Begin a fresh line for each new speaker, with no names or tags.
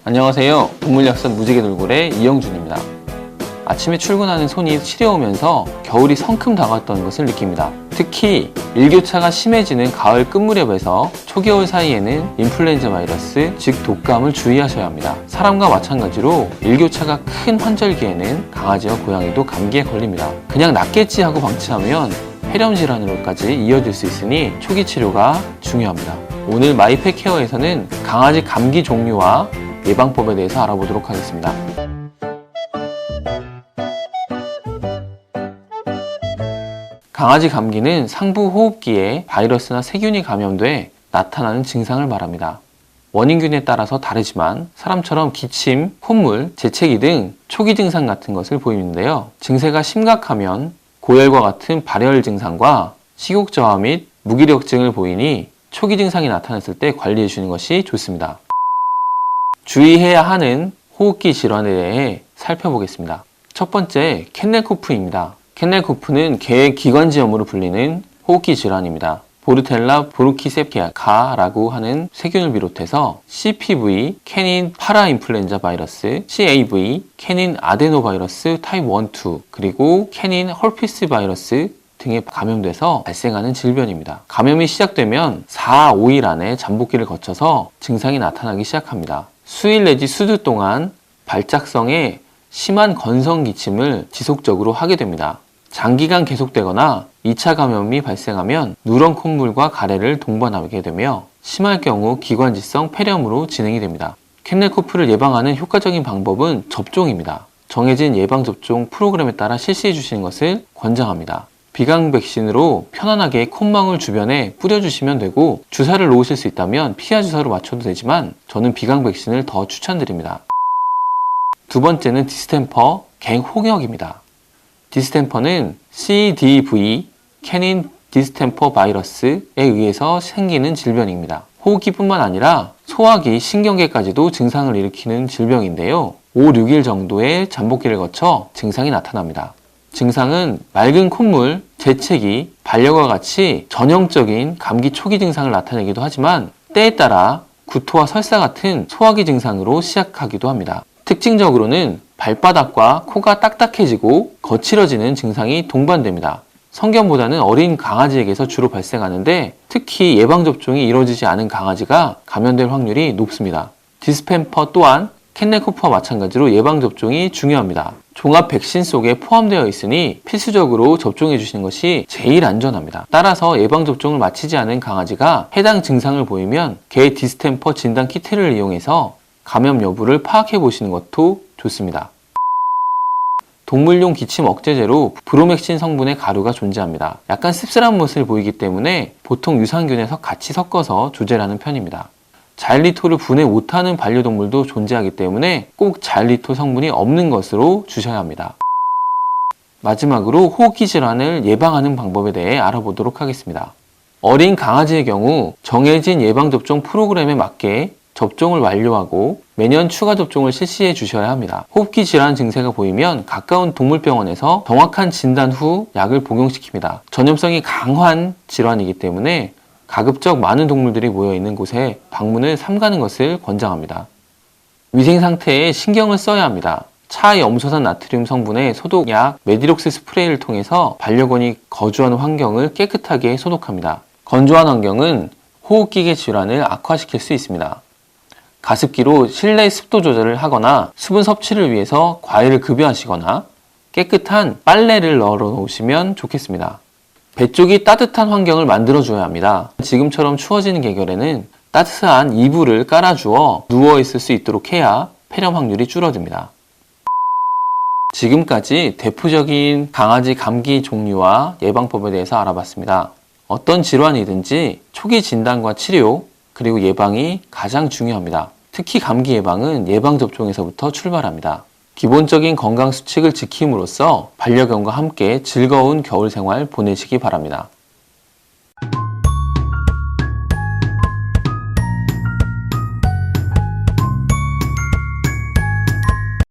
안녕하세요. 동물약선 무지개 돌고래 이영준입니다. 아침에 출근하는 손이 시려우면서 겨울이 성큼 다가왔던 것을 느낍니다. 특히 일교차가 심해지는 가을 끝무렵에서 초겨울 사이에는 인플루엔자 바이러스, 즉 독감을 주의하셔야 합니다. 사람과 마찬가지로 일교차가 큰 환절기에는 강아지와 고양이도 감기에 걸립니다. 그냥 낫겠지 하고 방치하면 폐렴 질환으로까지 이어질 수 있으니 초기 치료가 중요합니다. 오늘 마이펫케어에서는 강아지 감기 종류와 예방법에 대해서 알아보도록 하겠습니다. 강아지 감기는 상부 호흡기에 바이러스나 세균이 감염돼 나타나는 증상을 말합니다. 원인균에 따라서 다르지만 사람처럼 기침, 콧물, 재채기 등 초기 증상 같은 것을 보이는데요. 증세가 심각하면 고열과 같은 발열 증상과 식욕 저하 및 무기력증을 보이니 초기 증상이 나타났을 때 관리해 주는 것이 좋습니다. 주의해야 하는 호흡기 질환에 대해 살펴보겠습니다. 첫 번째, 캔넬코프입니다. 캔넬코프는 개의 기관지염으로 불리는 호흡기 질환입니다. 보르텔라 브루키세피아카라고 하는 세균을 비롯해서 CPV, 캐닌 파라인플루엔자 바이러스, CAV, 캐닌 아데노바이러스 타입 1, 2, 그리고 캐닌 헐피스 바이러스 등에 감염돼서 발생하는 질병입니다. 감염이 시작되면 4, 5일 안에 잠복기를 거쳐서 증상이 나타나기 시작합니다. 수일 내지 수주 동안 발작성의 심한 건성 기침을 지속적으로 하게 됩니다. 장기간 계속되거나 2차 감염이 발생하면 누런 콧물과 가래를 동반하게 되며 심할 경우 기관지성 폐렴으로 진행이 됩니다. 캔넬코프를 예방하는 효과적인 방법은 접종입니다. 정해진 예방접종 프로그램에 따라 실시해 주시는 것을 권장합니다. 비강 백신으로 편안하게 콧망울 주변에 뿌려주시면 되고, 주사를 놓으실 수 있다면 피하 주사로 맞춰도 되지만 저는 비강 백신을 더 추천드립니다. 두 번째는 디스템퍼 갱홍역입니다. 디스템퍼는 CDV, 캐닌 디스템퍼 바이러스에 의해서 생기는 질병입니다. 호흡기뿐만 아니라 소화기, 신경계까지도 증상을 일으키는 질병인데요. 5, 6일 정도의 잠복기를 거쳐 증상이 나타납니다. 증상은 맑은 콧물, 재채기, 발열과 같이 전형적인 감기 초기 증상을 나타내기도 하지만 때에 따라 구토와 설사 같은 소화기 증상으로 시작하기도 합니다. 특징적으로는 발바닥과 코가 딱딱해지고 거칠어지는 증상이 동반됩니다. 성견보다는 어린 강아지에게서 주로 발생하는데 특히 예방접종이 이루어지지 않은 강아지가 감염될 확률이 높습니다. 디스템퍼 또한 캔넬코프와 마찬가지로 예방접종이 중요합니다. 종합 백신 속에 포함되어 있으니 필수적으로 접종해 주시는 것이 제일 안전합니다. 따라서 예방접종을 마치지 않은 강아지가 해당 증상을 보이면 개 디스템퍼 진단 키트를 이용해서 감염 여부를 파악해 보시는 것도 좋습니다. 동물용 기침 억제제로 브로맥신 성분의 가루가 존재합니다. 약간 씁쓸한 모습을 보이기 때문에 보통 유산균에서 같이 섞어서 조제를 하는 편입니다. 자일리톨을 분해 못하는 반려동물도 존재하기 때문에 꼭 자일리톨 성분이 없는 것으로 주셔야 합니다. 마지막으로 호흡기 질환을 예방하는 방법에 대해 알아보도록 하겠습니다. 어린 강아지의 경우 정해진 예방접종 프로그램에 맞게 접종을 완료하고 매년 추가 접종을 실시해 주셔야 합니다. 호흡기 질환 증세가 보이면 가까운 동물병원에서 정확한 진단 후 약을 복용시킵니다. 전염성이 강한 질환이기 때문에 가급적 많은 동물들이 모여있는 곳에 방문을 삼가는 것을 권장합니다. 위생 상태에 신경을 써야 합니다. 차염소산 나트륨 성분의 소독약 메디록스 스프레이를 통해서 반려견이 거주하는 환경을 깨끗하게 소독합니다. 건조한 환경은 호흡기계 질환을 악화시킬 수 있습니다. 가습기로 실내 습도 조절을 하거나 수분 섭취를 위해서 과일을 급여하시거나 깨끗한 빨래를 널어 놓으시면 좋겠습니다. 배 쪽이 따뜻한 환경을 만들어줘야 합니다. 지금처럼 추워지는 계절에는 따뜻한 이불을 깔아주어 누워있을 수 있도록 해야 폐렴 확률이 줄어듭니다. 지금까지 대표적인 강아지 감기 종류와 예방법에 대해서 알아봤습니다. 어떤 질환이든지 초기 진단과 치료, 그리고 예방이 가장 중요합니다. 특히 감기 예방은 예방접종에서부터 출발합니다. 기본적인 건강 수칙을 지킴으로써 반려견과 함께 즐거운 겨울 생활 보내시기 바랍니다.